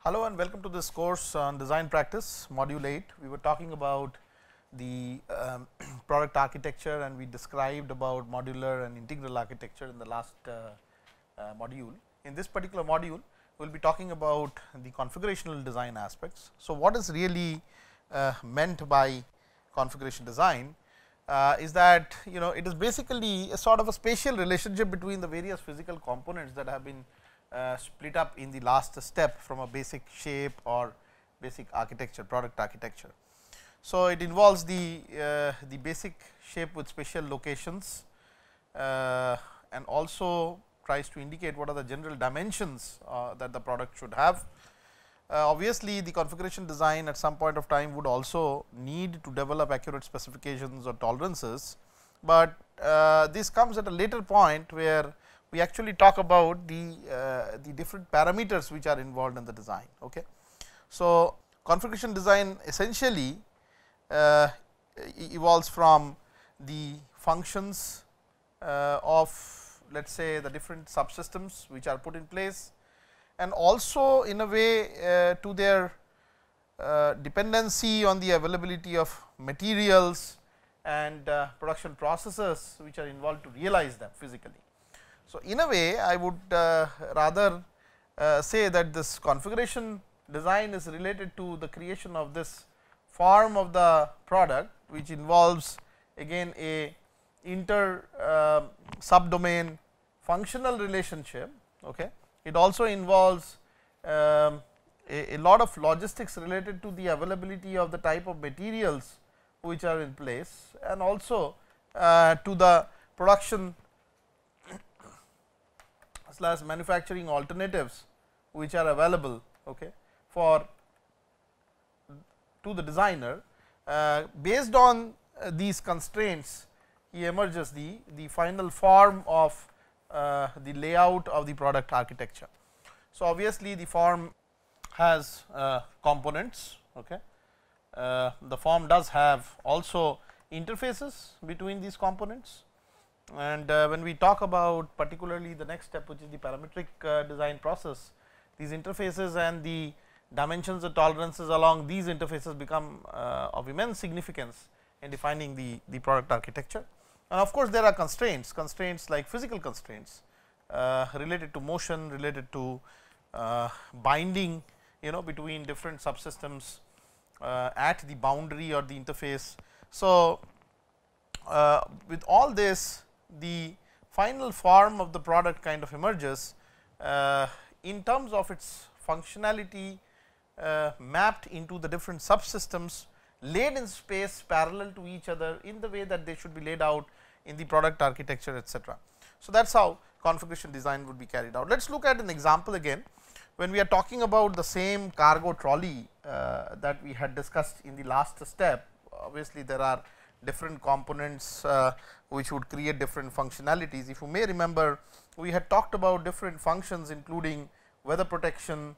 Hello and welcome to this course on design practice module 8. We were talking about the product architecture and we described about modular and integral architecture in the last module. In this particular module, we will be talking about the configurational design aspects. So, what is really meant by configuration design is that it is basically a sort of a spatial relationship between the various physical components that have been split up in the last step from a basic shape or basic architecture, product architecture. So, it involves the basic shape with spatial locations and also tries to indicate what are the general dimensions that the product should have. Obviously, the configuration design at some point of time would also need to develop accurate specifications or tolerances, but this comes at a later point where we actually talk about the different parameters which are involved in the design. Okay. So, configuration design essentially evolves from the functions of, let us say, the different subsystems which are put in place, and also in a way to their dependency on the availability of materials and production processes which are involved to realize them physically. So, in a way I would rather say that this configuration design is related to the creation of this form of the product, which involves again a inter subdomain functional relationship. Okay. It also involves a lot of logistics related to the availability of the type of materials which are in place, and also to the production / manufacturing alternatives which are available, okay, for to the designer. Based on these constraints, he emerges the final form of the layout of the product architecture. So, obviously, the form has components. Okay. The form does have also interfaces between these components, and when we talk about particularly the next step, which is the parametric design process, these interfaces and the dimensions and tolerances along these interfaces become of immense significance in defining the product architecture. And of course, there are constraints like physical constraints related to motion, related to binding between different subsystems at the boundary or the interface. So, with all this, the final form of the product kind of emerges in terms of its functionality mapped into the different subsystems laid in space parallel to each other in the way that they should be laid out in the product architecture, etc. So, that is how configuration design would be carried out. Let us look at an example again. When we are talking about the same cargo trolley that we had discussed in the last step, obviously, there are different components which would create different functionalities. If you may remember, we had talked about different functions including weather protection,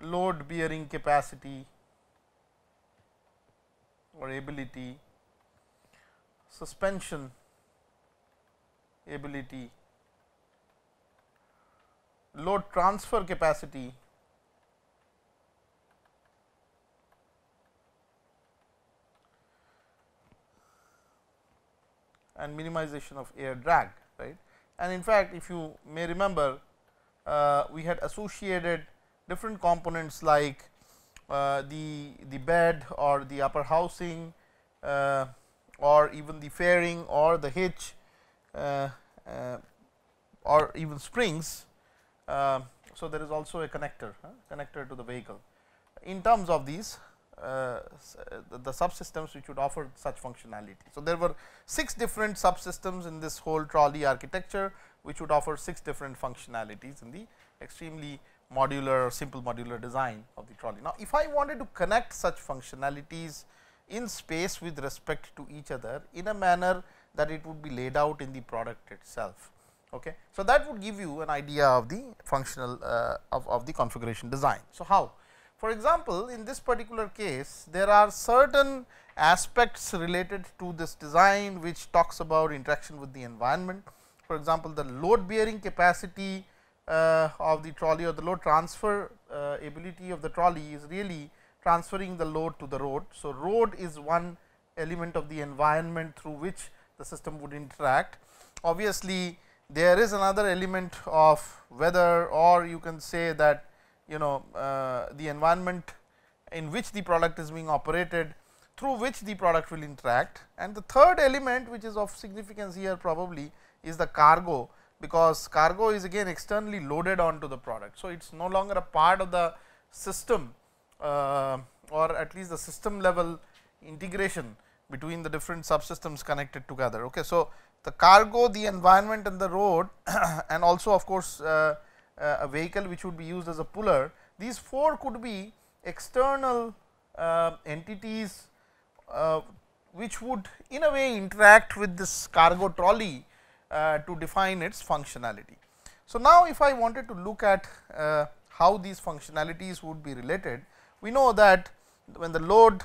load bearing capacity or ability, suspension ability, load transfer capacity, and minimization of air drag, right. And in fact, if you may remember, we had associated different components like the bed or the upper housing or even the fairing or the hitch or even springs. So, there is also a connector to the vehicle in terms of these the subsystems which would offer such functionality. So, there were 6 different subsystems in this whole trolley architecture, which would offer 6 different functionalities in the extremely modular or simple modular design of the trolley. Now, if I wanted to connect such functionalities in space with respect to each other in a manner that it would be laid out in the product itself. Okay. So, that would give you an idea of the functional of the configuration design. So, how? For example, in this particular case, there are certain aspects related to this design which talks about interaction with the environment. For example, the load bearing capacity of the trolley, or the load transfer ability of the trolley, is really transferring the load to the road. So, road is one element of the environment through which the system would interact. Obviously, there is another element of weather, or you can say that the environment in which the product is being operated, through which the product will interact. And the third element, which is of significance here probably, is the cargo, because cargo is again externally loaded onto the product. So, it is no longer a part of the system, or at least the system level integration between the different subsystems connected together. Okay. So, the cargo, the environment and the road and also of course, a vehicle which would be used as a puller, these four could be external entities which would in a way interact with this cargo trolley to define its functionality. So, now if I wanted to look at how these functionalities would be related, we know that when the load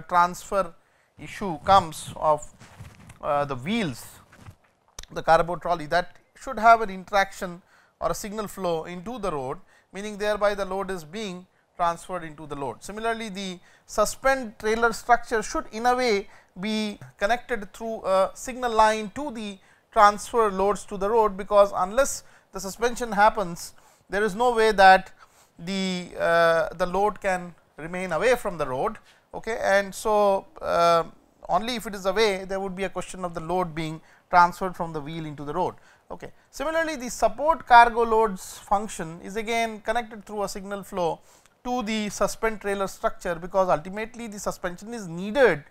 transfer issue comes of the wheels, the cargo trolley, that should have an interaction or a signal flow into the road, meaning thereby the load is being transferred into the load. Similarly, the suspend trailer structure should in a way be connected through a signal line to the transfer loads to the road, because unless the suspension happens, there is no way that the load can remain away from the road. Okay. And so, only if it is away, there would be a question of the load being transferred from the wheel into the road. Okay. Similarly, the support cargo loads function is again connected through a signal flow to the suspend trailer structure, because ultimately the suspension is needed,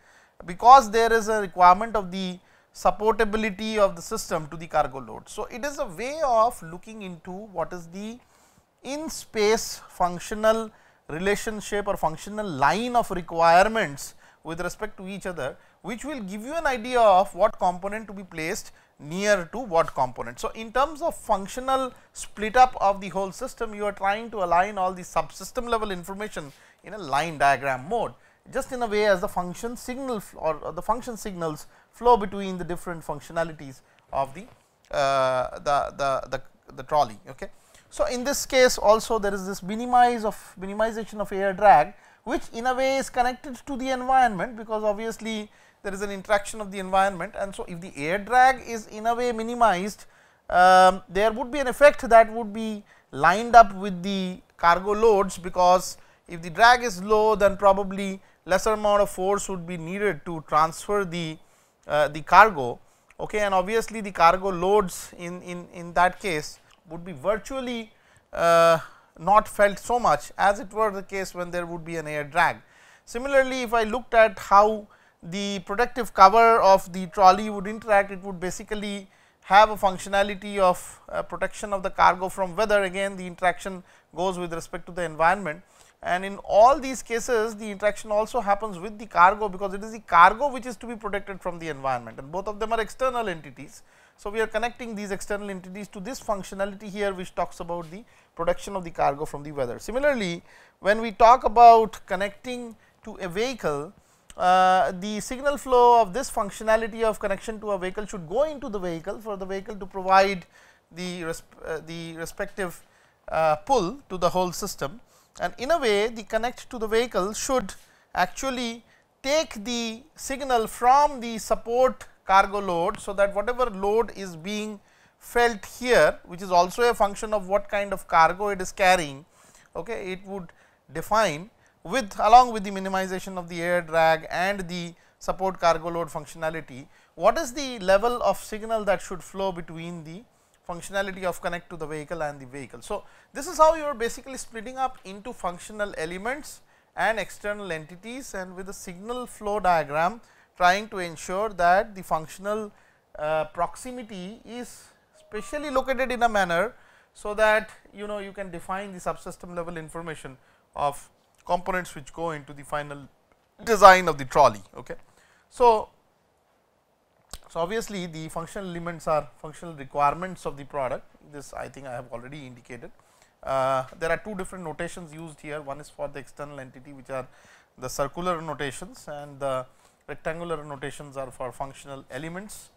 because there is a requirement of the supportability of the system to the cargo load. So, it is a way of looking into what is the in space functional relationship or functional line of requirements with respect to each other, which will give you an idea of what component to be placed near to what component. So, in terms of functional split up of the whole system, you are trying to align all the subsystem level information in a line diagram mode, just in a way as the function signal or the function signals flow between the different functionalities of the trolley. Okay. So, in this case also there is this minimization of air drag, which in a way is connected to the environment, because obviously there is an interaction of the environment. And so, if the air drag is in a way minimized, there would be an effect that would be lined up with the cargo loads, because if the drag is low, then probably lesser amount of force would be needed to transfer the cargo. Okay. And obviously, the cargo loads in that case would be virtually not felt so much as it were the case when there would be an air drag. Similarly, if I looked at how the protective cover of the trolley would interact, it would basically have a functionality of protection of the cargo from weather. Again, the interaction goes with respect to the environment, and in all these cases the interaction also happens with the cargo, because it is the cargo which is to be protected from the environment, and both of them are external entities. So, we are connecting these external entities to this functionality here, which talks about the protection of the cargo from the weather. Similarly, when we talk about connecting to a vehicle, the signal flow of this functionality of connection to a vehicle should go into the vehicle for the vehicle to provide the respective pull to the whole system, and in a way the connect to the vehicle should actually take the signal from the support cargo load. So, that whatever load is being felt here, which is also a function of what kind of cargo it is carrying, okay, it would define with along with the minimization of the air drag and the support cargo load functionality, what is the level of signal that should flow between the functionality of connect to the vehicle and the vehicle. So, this is how you are basically splitting up into functional elements and external entities, and with a signal flow diagram trying to ensure that the functional proximity is specially located in a manner, so that you can define the subsystem level information of components which go into the final design of the trolley. Okay. So, obviously, the functional elements are functional requirements of the product. This I think I have already indicated. There are two different notations used here. One is for the external entity, which are the circular notations, and the rectangular notations are for functional elements.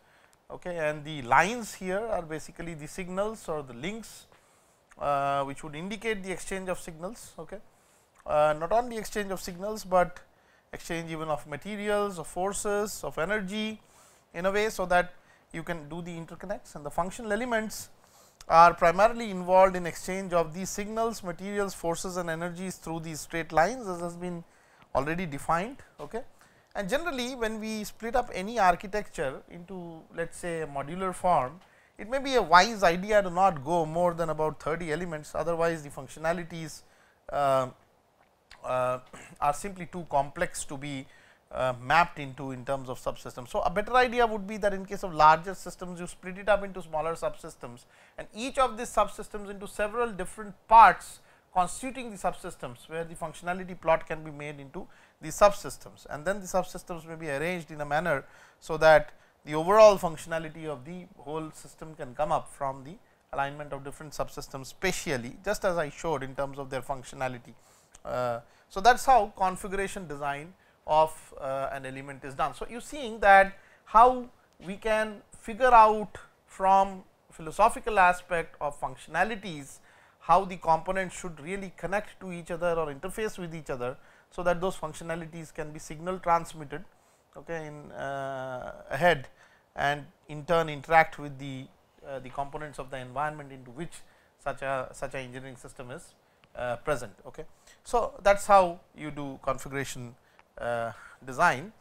Okay. And the lines here are basically the signals or the links, which would indicate the exchange of signals. Okay. Not only exchange of signals, but exchange even of materials, of forces, of energy in a way, so that you can do the interconnects, and the functional elements are primarily involved in exchange of these signals, materials, forces and energies through these straight lines, as has been already defined. Okay. And generally, when we split up any architecture into, let us say, a modular form, it may be a wise idea to not go more than about 30 elements, otherwise the functionalities are simply too complex to be mapped into in terms of subsystems. So, a better idea would be that in case of larger systems, you split it up into smaller subsystems, and each of these subsystems into several different parts constituting the subsystems, where the functionality plot can be made into the subsystems, and then the subsystems may be arranged in a manner, so that the overall functionality of the whole system can come up from the alignment of different subsystems spatially, just as I showed in terms of their functionality. So, that is how configuration design of an element is done. So, you are seeing that how we can figure out from philosophical aspect of functionalities, how the components should really connect to each other or interface with each other, so that those functionalities can be signal transmitted, okay, in ahead, and in turn interact with the components of the environment into which such a engineering system is present. Okay. So, that is how you do configuration design.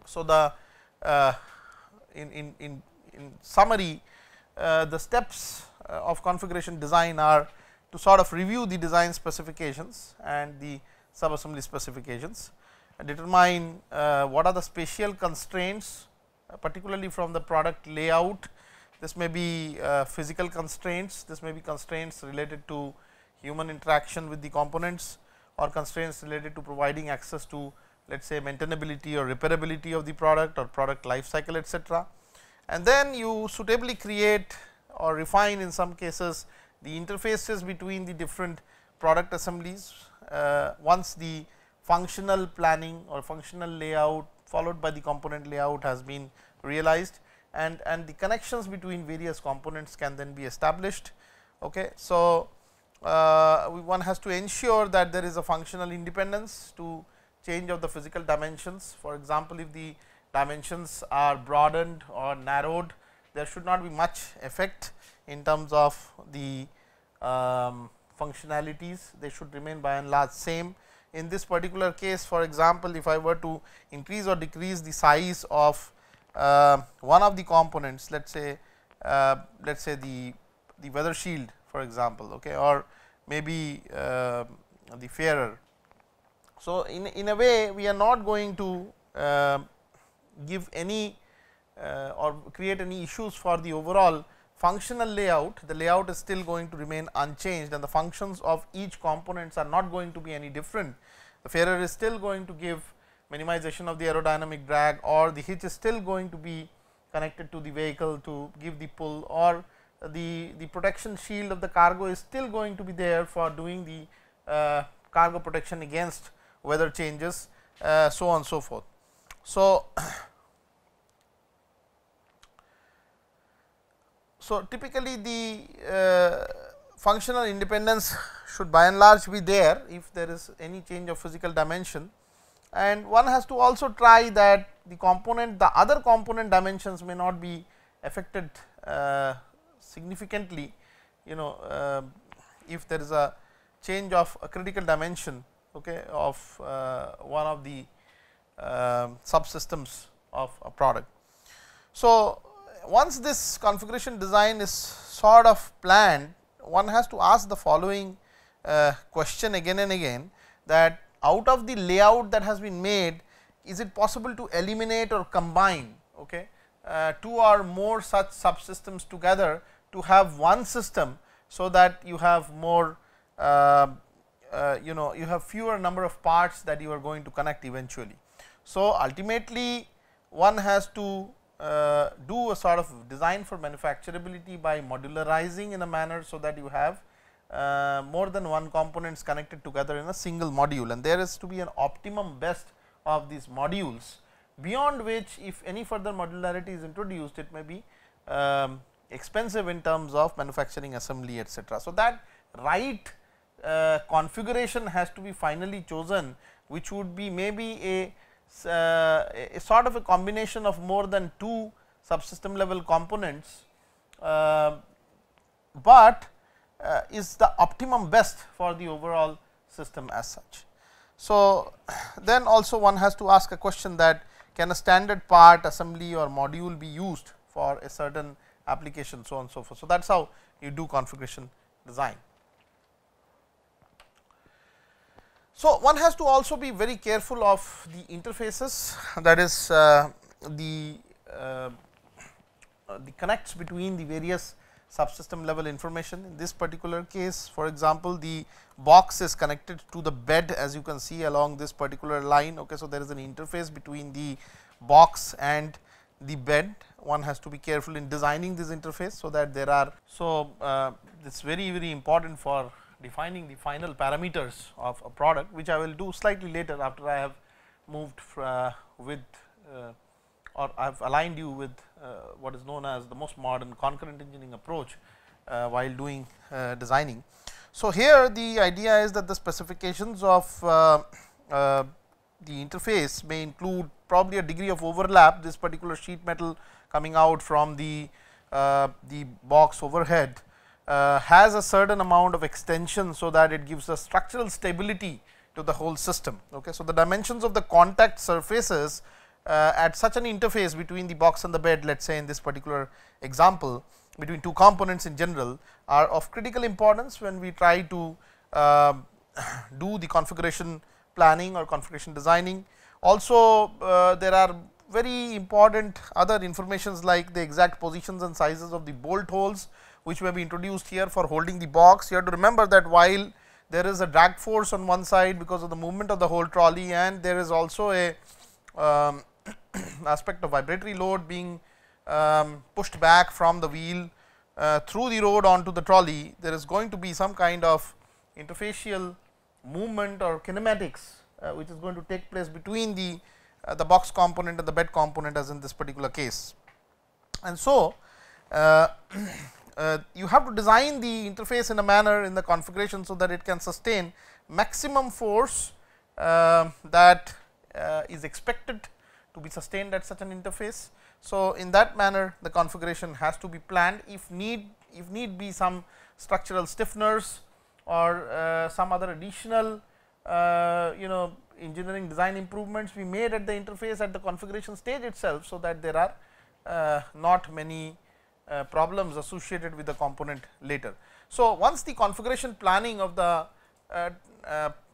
So, the in summary, the steps of configuration design are to sort of review the design specifications and the subassembly specifications, determine what are the spatial constraints, particularly from the product layout. This may be physical constraints, this may be constraints related to human interaction with the components, or constraints related to providing access to, let us say, maintainability or repairability of the product or product life cycle, etc. And then you suitably create or refine in some cases the interfaces between the different product assemblies. Once the functional planning or functional layout followed by the component layout has been realized, and the connections between various components can then be established. Okay. So, one has to ensure that there is a functional independence to change of the physical dimensions. For example, if the dimensions are broadened or narrowed, there should not be much effect in terms of the functionalities, they should remain by and large same. In this particular case, for example, if I were to increase or decrease the size of one of the components, let us say the weather shield, for example, okay, or maybe the fairer. So, in a way, we are not going to give any or create any issues for the overall functional layout. The layout is still going to remain unchanged, and the functions of each components are not going to be any different. The fairer is still going to give minimization of the aerodynamic drag, or the hitch is still going to be connected to the vehicle to give the pull, or the protection shield of the cargo is still going to be there for doing the cargo protection against weather changes, so on and so forth. So, typically the functional independence should by and large be there if there is any change of physical dimension, and one has to also try that the other component dimensions may not be affected significantly, if there is a change of a critical dimension, okay, of one of the subsystems of a product. So, once this configuration design is sort of planned, one has to ask the following question again and again, that out of the layout that has been made, is it possible to eliminate or combine, okay, two or more such subsystems together to have one system, so that you have more you have fewer number of parts that you are going to connect eventually. So, ultimately one has to do a sort of design for manufacturability by modularizing in a manner, so that you have more than one components connected together in a single module, and there is to be an optimum best of these modules, beyond which if any further modularity is introduced, it may be expensive in terms of manufacturing, assembly, etc. So, that right configuration has to be finally chosen, which would be maybe a sort of a combination of more than 2 subsystem level components, but is the optimum best for the overall system as such. So, then also one has to ask a question that can a standard part, assembly or module be used for a certain application, so on and so forth. So, that is how you do configuration design. So, one has to also be very careful of the interfaces, that is the connects between the various subsystem level information. In this particular case, for example, the box is connected to the bed, as you can see along this particular line. Okay, so, there is an interface between the box and the bed. One has to be careful in designing this interface, so that there are. So, this is very important for defining the final parameters of a product, which I will do slightly later after I have moved with or I have aligned you with what is known as the most modern concurrent engineering approach while doing designing. So, here the idea is that the specifications of the interface may include probably a degree of overlap. This particular sheet metal coming out from the box overhead has a certain amount of extension, so that it gives a structural stability to the whole system. Okay. So, the dimensions of the contact surfaces at such an interface between the box and the bed, let us say in this particular example, between 2 components in general, are of critical importance when we try to do the configuration planning or configuration designing. Also, there are very important other informations like the exact positions and sizes of the bolt holes, which may be introduced here for holding the box. You have to remember that while there is a drag force on one side because of the movement of the whole trolley, and there is also a aspect of vibratory load being pushed back from the wheel through the road onto the trolley, there is going to be some kind of interfacial movement or kinematics which is going to take place between the box component and the bed component, as in this particular case. And so, you have to design the interface in a manner in the configuration, so that it can sustain maximum force that is expected to be sustained at such an interface. So, in that manner the configuration has to be planned. If need be, some structural stiffeners or some other additional engineering design improvements be made at the interface at the configuration stage itself, so that there are not many problems associated with the component later. So, once the configuration planning of the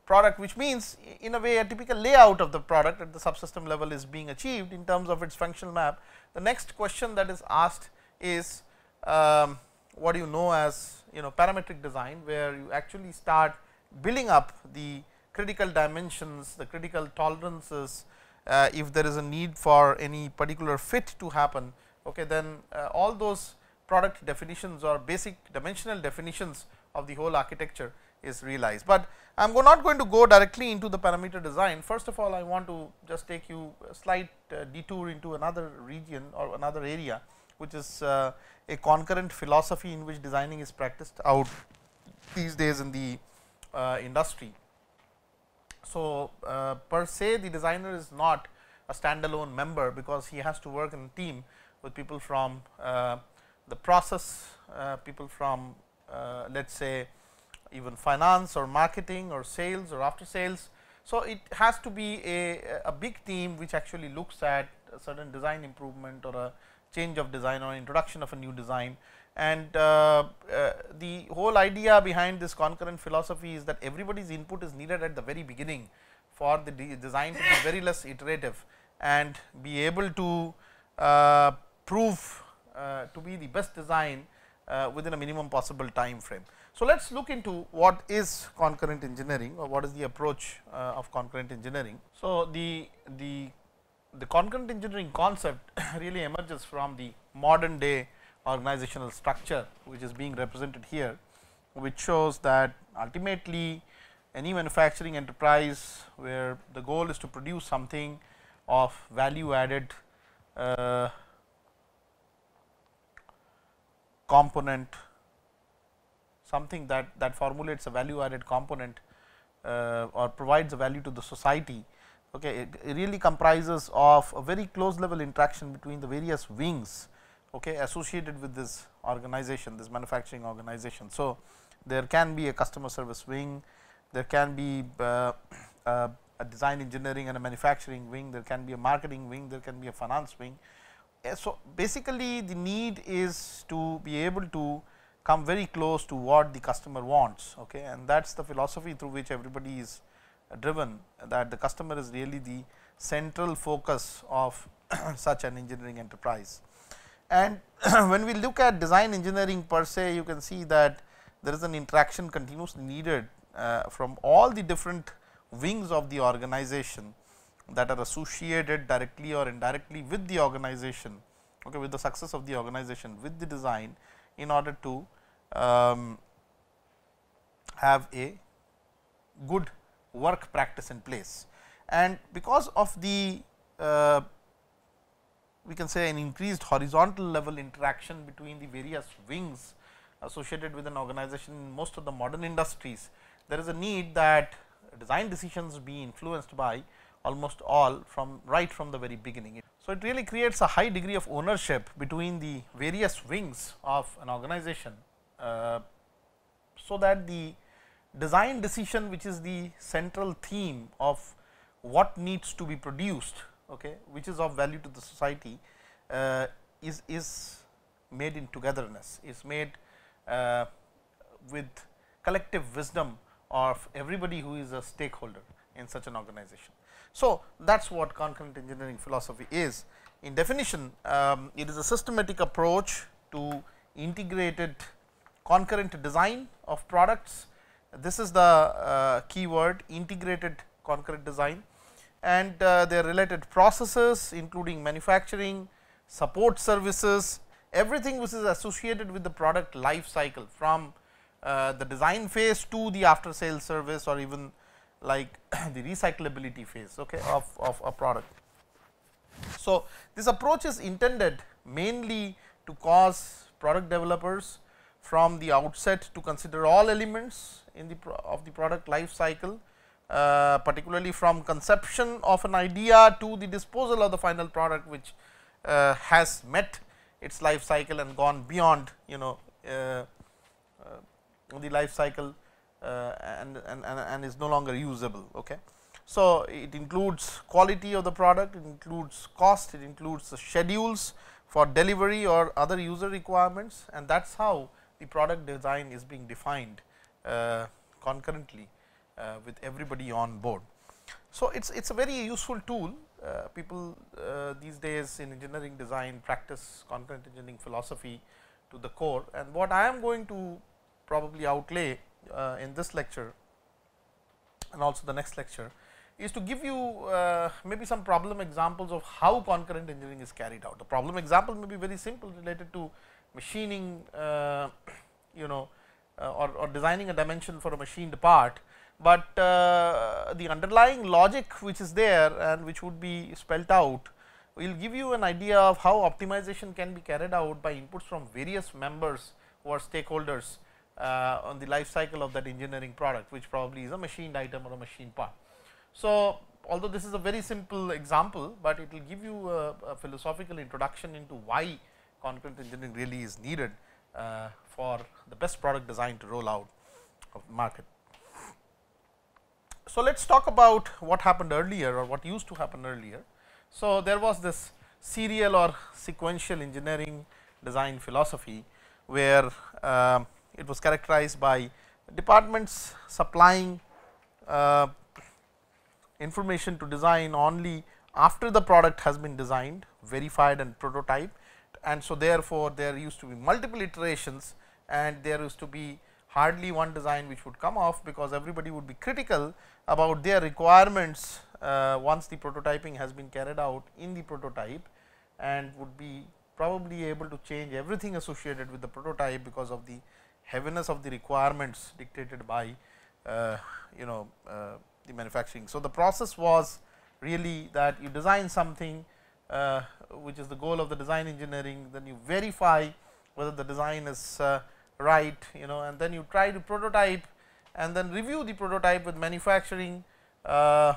product, which means in a way a typical layout of the product at the subsystem level is being achieved in terms of its functional map, the next question that is asked is what you know as parametric design, where you actually start building up the critical dimensions, the critical tolerances, if there is a need for any particular fit to happen. Okay, then all those product definitions or basic dimensional definitions of the whole architecture is realized. But I am not going to go directly into the parameter design. First of all, I want to just take you a slight detour into another region or another area, which is a concurrent philosophy in which designing is practiced out these days in the industry. So, per se the designer is not a standalone member, because he has to work in a team with people from the process, people from let us say even finance or marketing or sales or after sales. So, it has to be a big team which actually looks at a certain design improvement or a change of design or introduction of a new design. And the whole idea behind this concurrent philosophy is that everybody's input is needed at the very beginning for the design to be very less iterative and be able to prove to be the best design within a minimum possible time frame. So, let us look into what is concurrent engineering or what is the approach of concurrent engineering. So, the concurrent engineering concept really emerges from the modern day organizational structure, which is being represented here, which shows that ultimately any manufacturing enterprise where the goal is to produce something of value added component, something that formulates a value added component or provides a value to the society. Okay, it really comprises of a very close level interaction between the various wings, okay, associated with this organization, this manufacturing organization. So, there can be a customer service wing, there can be a design engineering and a manufacturing wing, there can be a marketing wing, there can be a finance wing. So, basically the need is to be able to come very close to what the customer wants, okay, and that is the philosophy through which everybody is driven, that the customer is really the central focus of such an engineering enterprise. And when we look at design engineering per se, you can see that there is an interaction continuously needed from all the different wings of the organization that are associated directly or indirectly with the organization, okay, with the success of the organization, with the design, in order to have a good work practice in place. And because of the we can say an increased horizontal level interaction between the various wings associated with an organization in most of the modern industries, there is a need that design decisions be influenced by almost all right from the very beginning. So, it really creates a high degree of ownership between the various wings of an organization, so that the design decision, which is the central theme of what needs to be produced, okay, which is of value to the society, is made in togetherness, is made with collective wisdom of everybody who is a stakeholder in such an organization. So, that is what concurrent engineering philosophy is. In definition, it is a systematic approach to integrated concurrent design of products. This is the key word, integrated concurrent design, and their related processes including manufacturing, support services, everything which is associated with the product life cycle, from the design phase to the after sales service, or even like the recyclability phase, okay, of a product. So, this approach is intended mainly to cause product developers from the outset to consider all elements in the of the product life cycle, particularly from conception of an idea to the disposal of the final product, which has met its life cycle and gone beyond, you know, the life cycle and is no longer usable. Okay. So, it includes quality of the product, it includes cost, it includes the schedules for delivery or other user requirements, and that is how the product design is being defined concurrently with everybody on board. So, it is a very useful tool. People these days in engineering design practice concurrent engineering philosophy to the core, and what I am going to probably outlay in this lecture and also the next lecture is to give you maybe some problem examples of how concurrent engineering is carried out. The problem example may be very simple, related to machining, you know, or designing a dimension for a machined part, but the underlying logic which is there and which would be spelt out will give you an idea of how optimization can be carried out by inputs from various members who are stakeholders on the life cycle of that engineering product, which probably is a machined item or a machined part. So, although this is a very simple example, but it will give you a philosophical introduction into why concurrent engineering really is needed for the best product design to roll out of the market. So, let us talk about what happened earlier or what used to happen earlier. So, there was this serial or sequential engineering design philosophy, where it was characterized by departments supplying information to design only after the product has been designed, verified and prototyped, and so therefore, there used to be multiple iterations and there used to be hardly one design which would come off, because everybody would be critical about their requirements once the prototyping has been carried out in the prototype, and would be probably able to change everything associated with the prototype because of the heaviness of the requirements dictated by you know the manufacturing. So, the process was really that you design something which is the goal of the design engineering, then you verify whether the design is right, and then you try to prototype and then review the prototype with manufacturing, let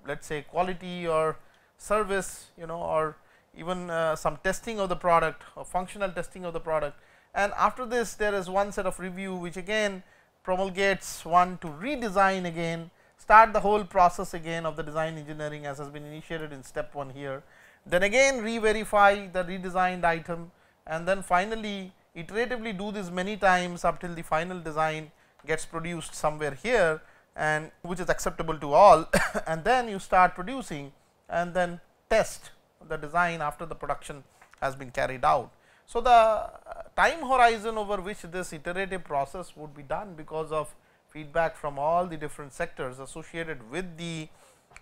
us say quality or service, or even some testing of the product or functional testing of the product. And after this, there is one set of review which again promulgates one to redesign again, start the whole process again of the design engineering as has been initiated in step 1 here. Then again re-verify the redesigned item, and then finally iteratively do this many times up till the final design gets produced somewhere here, and which is acceptable to all and then you start producing and then test the design after the production has been carried out. So, the time horizon over which this iterative process would be done, because of feedback from all the different sectors associated with the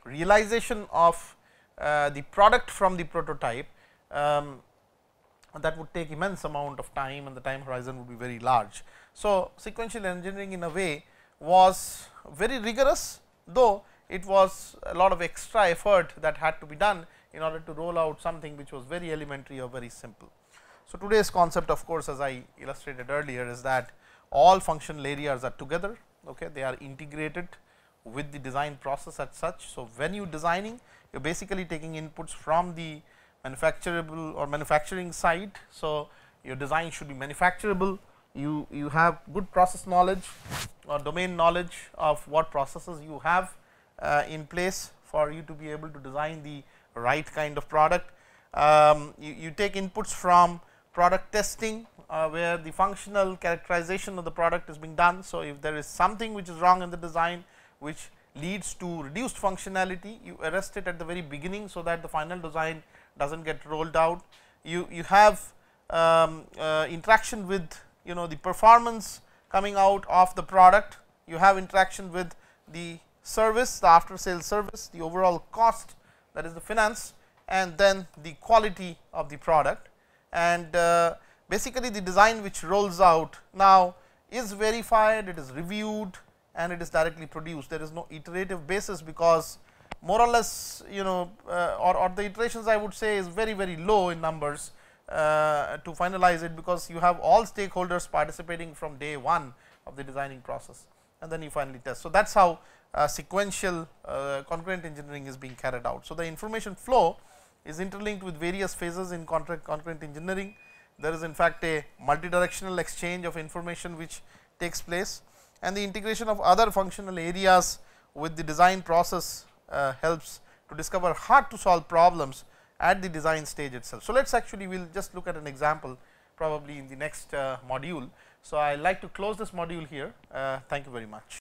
realization of the product from the prototype, that would take immense amount of time and the time horizon would be very large. So, sequential engineering in a way was very rigorous, though it was a lot of extra effort that had to be done in order to roll out something which was very elementary or very simple. So, today's concept, of course, as I illustrated earlier, is that all functional areas are together, okay, they are integrated with the design process as such. So, when you designing, you are basically taking inputs from the manufacturable or manufacturing side. So, your design should be manufacturable, you have good process knowledge or domain knowledge of what processes you have in place for you to be able to design the right kind of product. You take inputs from product testing, where the functional characterization of the product is being done. So, if there is something which is wrong in the design which leads to reduced functionality, you arrest it at the very beginning, so that the final design does not get rolled out. You have interaction with the performance coming out of the product, you have interaction with the service, the after sales service, the overall cost, that is the finance, and then the quality of the product. And basically the design which rolls out now is verified, it is reviewed and it is directly produced. There is no iterative basis, because more or less or the iterations I would say is very low in numbers to finalize it, because you have all stakeholders participating from day 1 of the designing process and then you finally test. So, that is how sequential concurrent engineering is being carried out. So, the information flow is interlinked with various phases in concurrent engineering. There is in fact a multidirectional exchange of information which takes place, and the integration of other functional areas with the design process helps to discover hard to solve problems at the design stage itself. So, let us actually we will just look at an example probably in the next module. So, I like to close this module here. Thank you very much.